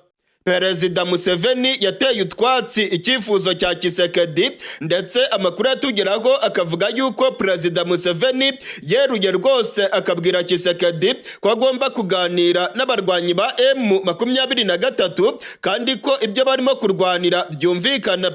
Perezida Museveni yateye utwatsi icyifuzo cya Tshisekedi ndetse amakuru yatugeraho akavuga yuko Perezida Museveni yeruye rwose akabwira Tshisekedi ko agomba kuganira n'abarwanyi ba M23 kandi ko ibyo barimo kurwanira byumvikana.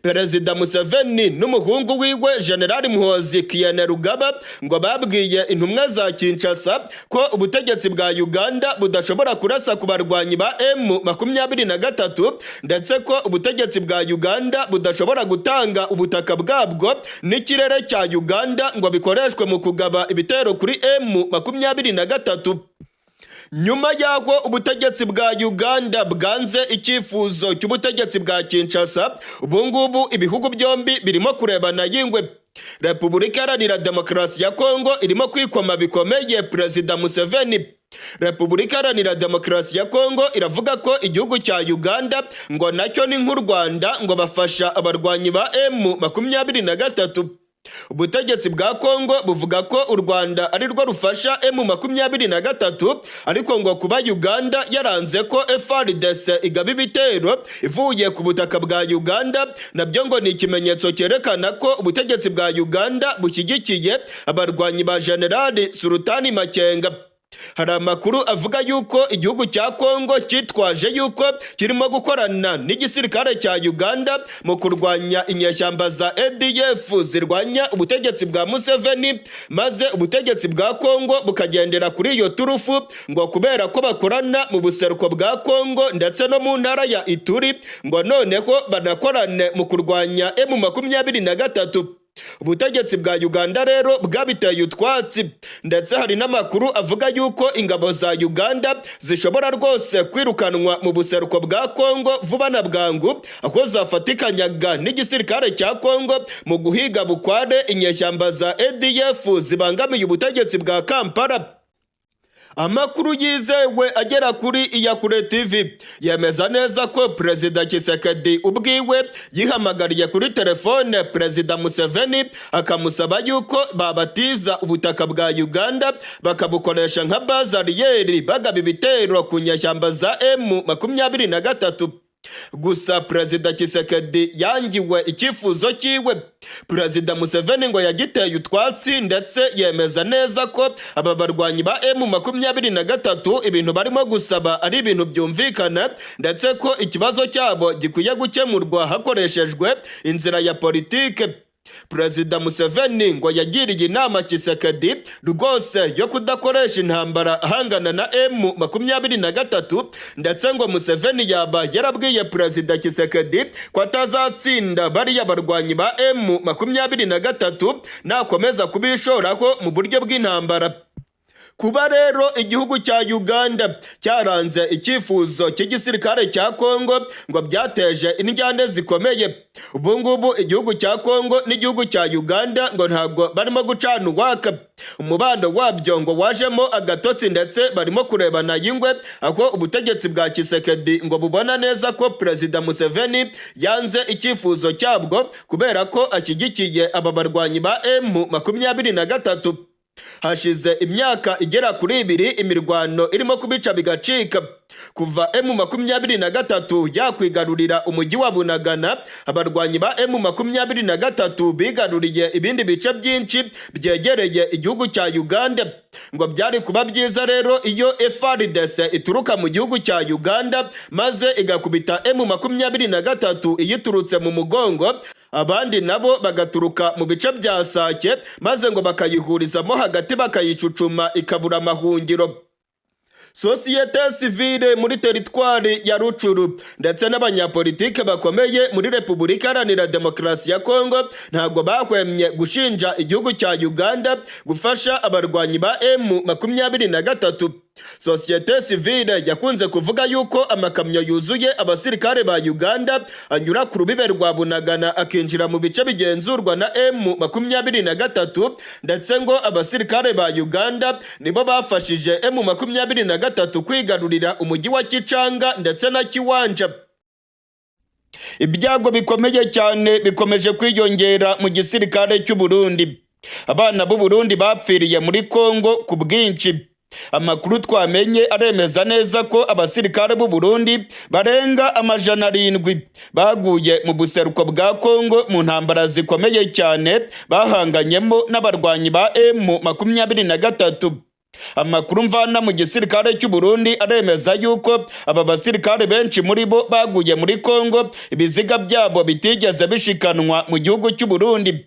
Perezida Museveni n'umuhungu wiwe General Muhoozi Kainerugaba ngo babwiye intumwa za Kinshasa ko ubutegetsi bwa Uganda budashobora kurasa ku barwanyi ba M23 ndetse ko ubutegetsi bwa Uganda budashobora gutanga ubutaka bwabwo n'ikirere cya Uganda ngo bikoreshwe mu kugaba ibitero kuri M23. Nyuma y'aho ubutegetsi bwa Uganda bwanze icyifuzo cy'ubutegetsi bwa Kinshasa, ubungubu ibihugu byombi birimo kurebana yingwe. Repubulika Iharanira Demokarasi ya Congo irimo kwikoma bikomeye Perezida Museveni. Repubulika Iharanira Demokarasi ya Congo iravuga ko igihugu cya Uganda ngo nacyo ni nk'u Rwanda ngo bafasha abarwanyi ba M23. Ubutegetsi bwa Congo buvuga ko u Rwanda ari rwo rufasha M23 ariko ngo kuba Uganda yaranze ko FARDC igaba ibitero ivuye ku butaka bwa Uganda nabyo ngo ni ikimenyetso cyerekana ko ubutegetsi bwa Uganda bushyigikiye abarwanyi ba General Sultani Makenga. Hari amakuru avuga yuko igihugu cya Congo cyitwaje yuko kirimo gukorana n'igisirikare cya Uganda mu kurwanya inyeshyamba za ADF zirwanya ubutegetsi bwa Museveni, maze ubutegetsi bwa Congo bukagendera kuri iyo turufu ngo kubera ko bakorana mu buseruko bwa Congo ndetse no mu ntara ya Ituri ngo noneho banakorane mu kurwanya M23. Ubutegetsi bwa Uganda rero bwabiteye utwatsi ndetse hari n'amakuru avuga yuko ingabo za Uganda zishobora rwose kwirukanwa mu buseruko bwa Congo vuba na bwangu aho zafatikanyaga n'igisirikare cya Congo mu guhiga bukware inyeshyamba za ADF zibangamiye ubutegetsi bwa Kampala. Amakuru yizewe agera kuri Iyakure TV yemeza neza ko Perezida Tshisekedi ubwiwe yihamagariye kuri telefone Perezida Museveni akamusaba yuko babatiza ubutaka bwa Uganda bakabukoresha nka bazariyeri bagaba ibitero ku nyeshyamba za M23. Gusa Perezida Tshisekedi yangiwe icyifuzo cyiwe. Perezida Museveni ngo yagiteye utwatsi ndetse yemeza neza ko aba barwanyi ba M23 ibintu barimo gusaba ari ibintu byumvikana ndetse ko ikibazo cyabo gikwiye gukemurwa hakoreshejwe inzira ya politike. Perezida Museveni ngo yagiriye inama Tshisekedi rwose yo kudakoresha intambara ahangana na M23 ndetse ngo Museveni yaba yarabwiye Perezida Tshisekedi ko atazatsinda bariya barwanyi ba M23 nakomeza kubishoraho mu buryo bw'intambara. Kuba rero igihugu cya Uganda cyaranze icyifuzo cy'igisirikare cya Congo ngo byateje injyane zikomeye. Ubu ngubu igihugu cya Congo n'igihugu cya Uganda ngo ntabwo barimo gucana uwaka. Umubano wabyo ngo wajemo agatotsi ndetse barimo kurebana y'ingwe, aho ubutegetsi bwa Kisekedi ngo bubona neza ko Perezida Museveni yanze icyifuzo cyabwo kubera ko ashyigikiye aba barwanyi ba M23. Hashize imyaka igera kuri 2 imirwano irimo kubica bigacika. Kuva M23 yakwigarurira umujyi wa Bunagana, abarwanyi ba M23 bigaruriye ibindi bice byinshi byegereye igihugu cya Uganda. Ngo byari kuba byiza rero iyo FARDC ituruka mu gihugu cya Uganda maze igakubita M23 iyiturutse mu mugongo, abandi nabo bagaturuka mu bice bya Sake maze ngo bakayihurizamo hagati bakayicucuma ikabura amahungiro. Sosiyete sivile muri teritwari ya Rucuru ndetse n'abanyapolitike bakomeye muri Repubulika Iharanira Demokarasi ya Congo ntabwo bahwemye gushinja igihugu cya Uganda gufasha abarwanyi ba M23. Sosiyete sivile yakunze kuvuga yuko amakamyo yuzuye abasirikare ba Uganda anyura ku rubibe rwa Bunagana akinjira mu bice bigenzurwa na M23, ndetse ngo abasirikare ba Uganda nibo bafashije M23 kwigarurira umujyi wa Kicanga ndetse na Kiwanja. Ibyago bikomeye cyane bikomeje kwiyongera mu gisirikare cy'u Burundi. Abana b'u Burundi bapfiriye muri Congo ku bwinshi. Amakuru twamenye aremeza neza ko abasirikare b'u Burundi barenga 700 baguye mu buseruko bwa Congo mu ntambara zikomeye cyane bahanganyemo n'abarwanyi ba M23. Amakuru mvana mu gisirikare cy'u Burundi aremeza yuko aba basirikare benshi muri bo baguye muri Congo, ibiziga byabo bitigeze bishikanwa mu gihugu cy'u Burundi.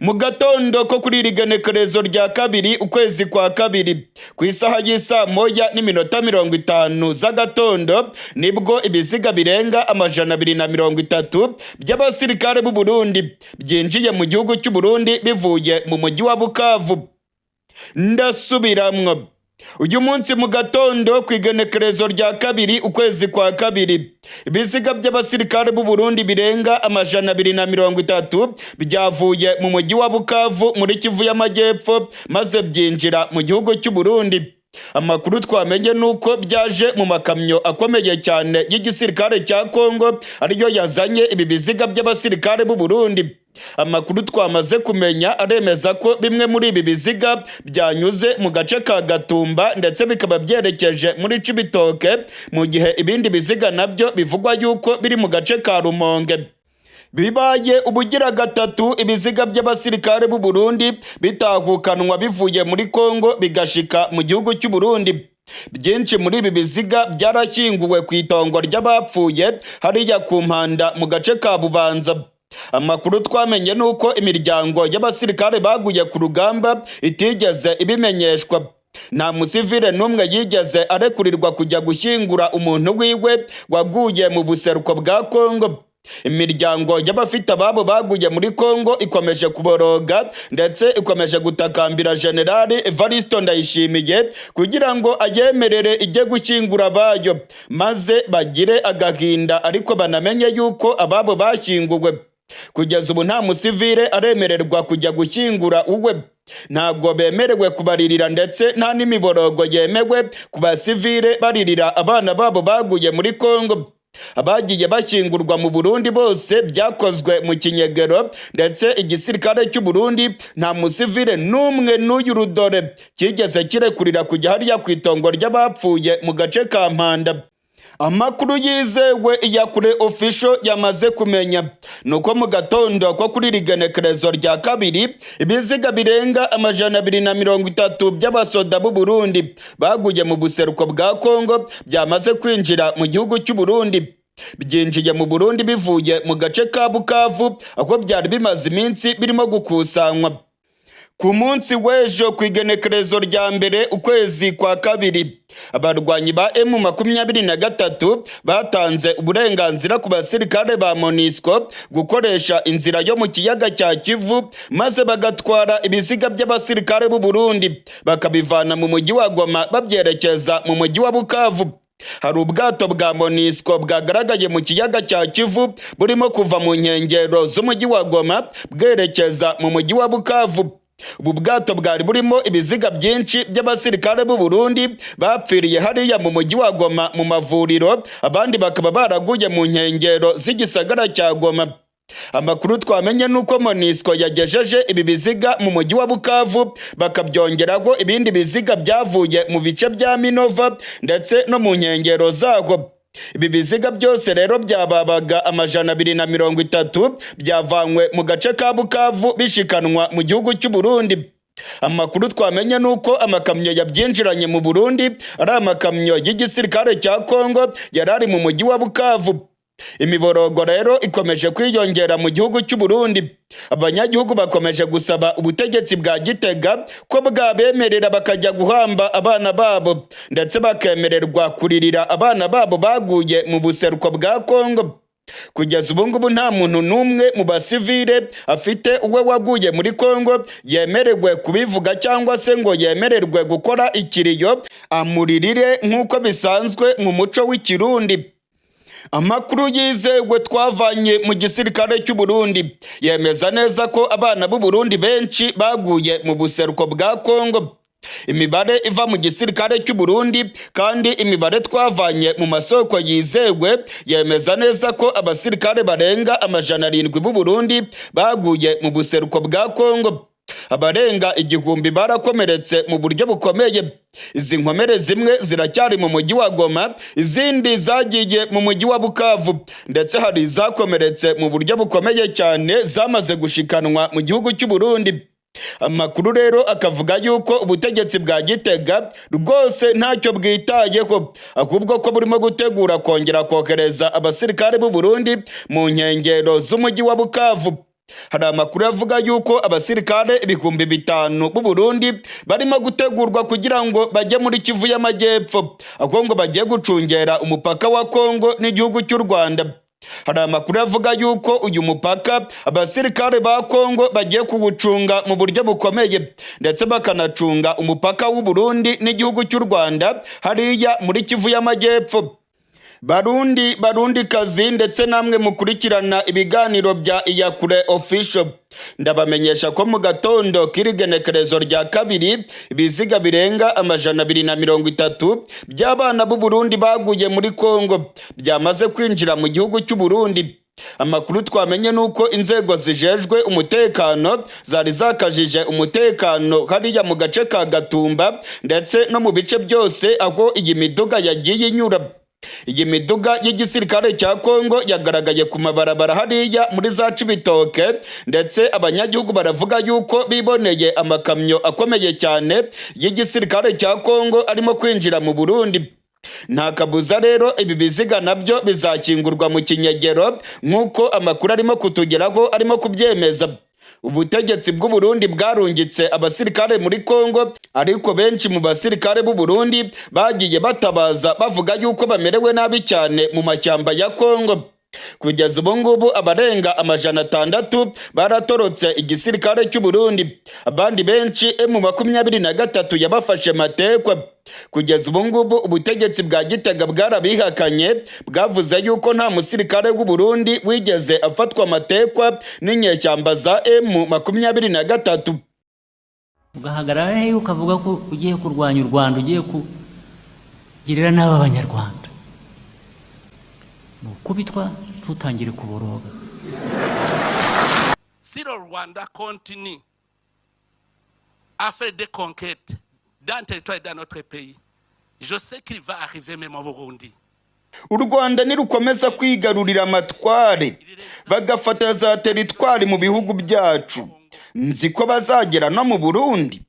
Mu gatondo ko kuri irigenekerezo rya 2 ukwezi kwa 2 ku isaha y'isa 1:50 z'agatondo nibwo ibiziga birenga 230 by'abasirikare b'u Burundi byinjiye mu gihugu cy'u Burundi bivuye mu mujyi wa Bukavu. Ndasubiramwo, uyu munsi mu gatondo ku igenekerezo rya 2 ukwezi kwa 2 ibiziga by'abasirikare b'u Burundi birenga 230 byavuye mu mujyi wa Bukavu muri Kivu y'Amajyepfo maze byinjira mu gihugu cy'u Burundi. Amakuru twamenye nuko byaje mu makamyo akomeye cyane y'igisirikare cya Congo ariyo yazanye ibi biziga by'abasirikare b'u Burundi. Amakuru twamaze kumenya aremeza ko bimwe muri ibi biziga byanyuze mu gace ka Gatumba ndetse bikaba byerekeje muri Cibitoke, mu gihe ibindi biziga nabyo bivugwa yuko biri mu gace ka Rumonge. Bibaye ubugira gatatu ibiziga by'abasirikare b'u Burundi bitahukanwa bivuye muri Congo bigashika mu gihugu cy'u Burundi. Byinshi muri ibi biziga byarashyinguwe ku itongo ry'abapfuye hariya ku Mpanda mu gace ka Bubanza. Amakuru twamenye nuko imiryango y'abasirikare baguye ku rugamba itigeze ibimenyeshwa. Nta musivile n'umwe yigeze arekurirwa kujya gushyingura umuntu wiwe waguye mu buseruko bwa Congo. Imiryango y'abafite ababo baguye muri Congo ikomeje kuboroga ndetse ikomeje gutakambira Generali Evariste Ndayishimiye kugira ngo ayemerere ijye gushyingura abayo maze bagire agahinda, ariko banamenye yuko ababo bashyinguwe. Kugeza ubu nta musivile aremererwa kujya gushyingura uwe. Ntabwo bemerewe kubaririra ndetse nta n'imiborogo yemewe ku basivile baririra abana babo baguye muri Congo. Abagiye bashyingurwa mu Burundi bose byakozwe mu kinyegero ndetse igisirikare cy'u Burundi nta musivile n'umwe n'uyu rudore kigeze kirekurira kujya hariya ku itongo ry'abapfuye mu gace ka Mpanda. Amakuru yizewe ya kure official yamaze kumenya nuko mu gatondo ko kuri rigenekerezo rya 2 ibiziga birenga 230 by'abasoda b'u Burundi baguye mu buseruko bwa Congo byamaze kwinjira mu gihugu cy'u Burundi. Byinjiye mu Burundi bivuye mu gace ka Bukavu aho byari bimaze iminsi birimo gukusanywa. ku munsi w'ejo ku igenekerezo rya mbere ukwezi kwa kabiri abarwanyi ba M23 batanze uburenganzira ku basirikare ba MONUSCO gukoresha inzira yo mu kiyaga cya Kivu maze bagatwara ibiziga by'abasirikare b'u Burundi bakabivana mu mujyi wa Goma babyerekeza mu mujyi wa Bukavu. Hari ubwato bwa MONUSCO bwagaragaye mu kiyaga cya Kivu burimo kuva mu nkengero z'umujyi wa Goma bwerekeza mu mujyi wa Bukavu. Ubu bwato bwari burimo ibiziga byinshi by'abasirikare b'u Burundi bapfiriye hariya mu mujyi wa Goma mu mavuriro, abandi bakaba baraguye mu nkengero z'igisagara cya Goma. Amakuru twamenye nuko MONUSCO yagejeje ibi biziga mu mujyi wa Bukavu bakabyongeraho ibindi biziga byavuye mu bice bya Minova ndetse no mu nkengero zaho. Ibi biziga byose rero byababaga 230 byavanywe mu gace ka Bukavu bishikanwa mu gihugu cy'u Burundi. Amakuru twamenye nuko amakamyo yabyinjiranye mu Burundi ari amakamyo y'igisirikare cya Congo yarari mu mujyi wa Bukavu. Imiborogo rero ikomeje kwiyongera mu gihugu cy'u Burundi. Abanyagihugu bakomeje gusaba ubutegetsi bwa Gitega ko bwabemerera bakajya guhamba abana babo ndetse bakemererwa kuririra abana babo baguye mu buseruko bwa Congo. Kugeza ubu ngubu nta muntu n'umwe mu basivile afite uwe waguye muri Congo yemererwe kubivuga cyangwa se ngo yemererwe gukora ikiriyo amuririre nk'uko bisanzwe mu muco w'ikirundi. Amakuru yizewe twavanye mu gisirikare cy'u Burundi yemeza neza ko abana b'u Burundi benshi baguye mu buseruko bwa Congo. Imibare iva mu gisirikare cy'u Burundi kandi imibare twavanye mu masoko yizewe yemeza neza ko abasirikare barenga 700 b'u Burundi baguye mu buseruko bwa Congo. Abarenga 1000 barakomeretse mu buryo bukomeye. Izi nkomere zimwe ziracyari mu mujyi wa Goma, izindi zagiye mu mujyi wa Bukavu ndetse hari izakomeretse mu buryo bukomeye cyane zamaze gushikanwa mu gihugu cy'u Burundi. Amakuru rero akavuga yuko ubutegetsi bwa Gitega rwose ntacyo bwitayeho, ahubwo ko burimo gutegura kongera kohereza abasirikare b'u Burundi mu nkengero z'umujyi wa Bukavu. Hari amakuru avuga yuko abasirikare 5,000 b'u Burundi barimo gutegurwa kugira ngo bajye muri Kivu y'Amajyepfo, aho ngo bagiye gucungera umupaka wa Congo n'igihugu cy'u Rwanda. Hari amakuru avuga yuko uyu mupaka abasirikare ba Congo bagiye kuwucunga mu buryo bukomeye ndetse bakanacunga umupaka w'u Burundi n'igihugu cy'u Rwanda hariya muri Kivu y'Amajyepfo. Barundi kazi ndetse namwe mukurikirana ibiganiro bya Iyakure Official, ndabamenyesha ko mu gatondo k'irigenekerezo rya kabiri ibiziga birenga 230 by'abana b'u Burundi baguye muri Congo byamaze kwinjira mu gihugu cy'u Burundi. Amakuru twamenye nuko inzego zijejwe umutekano zari zakajije umutekano hariya mu gace ka Gatumba ndetse no mu bice byose aho iyi miduga yagiye inyura. Iyi miduga y'igisirikare cya Congo yagaragaye ku mabarabara hariya muri za Cibitoke ndetse abanyagihugu baravuga yuko biboneye amakamyo akomeye cyane y'igisirikare cya Congo arimo kwinjira mu Burundi. Nta kabuza rero ibi biziga nabyo bizakingurwa mu kinyegero nk'uko amakuru arimo kutugeraho arimo kubyemeza. Ubutegetsi bw'u Burundi bwarungitse abasirikare muri Congo, ariko benshi mu basirikare b'u Burundi bagiye batabaza bavuga yuko bamerewe nabi cyane mu mashyamba ya Congo. Kugeza ubu ngubu abarenga 600 baratorotse igisirikare cy'u Burundi, abandi benshi M23 yabafashe matekwa. Kugeza ubu ngubu ubutegetsi bwa Gitega bwarabihakanye, bwavuze yuko nta musirikare w'u Burundi wigeze afatwa matekwa n'inyeshyamba za M23. Ugahagarara he ukavuga ko ugiye kurwanya u Rwanda, ugiye kugirira n'aba Banyarwanda, kubitwa tutangire kuboroga. Si le Rwanda continue à faire des conquêtes dans le territoire de notre pays, je sais qu'il va arriver même au Burundi. U Rwanda nirukomeza kwigarurira amatware bagafata za teritwari mu bihugu byacu, nzi ko bazagera no mu Burundi,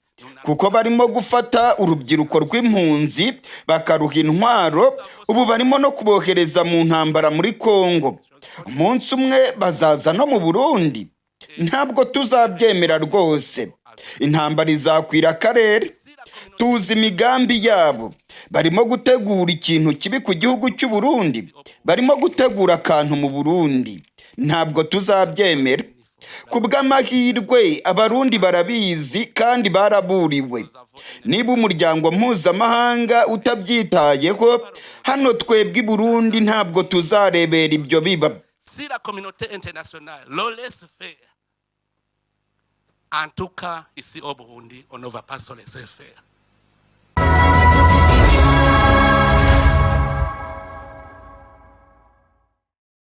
kuko barimo gufata urubyiruko rw'impunzi bakaruha intwaro, ubu barimo no kubohereza mu ntambara muri Congo. Umunsi umwe bazaza no mu Burundi, ntabwo tuzabyemera rwose. intambara izakwira akarere. Tuzi imigambi yabo, barimo gutegura ikintu kibi ku gihugu cy'u Burundi, barimo gutegura akantu mu Burundi, ntabwo tuzabyemera. Ku bw'amahirwe abarundi barabizi kandi baraburiwe. Niba umuryango mpuzamahanga utabyitayeho, hano twebwe i Burundi ntabwo tuzarebera ibyo biba. Si la communauté internationale le laisse faire, en tout cas ici au Burundi, on ne va pas se laisser faire.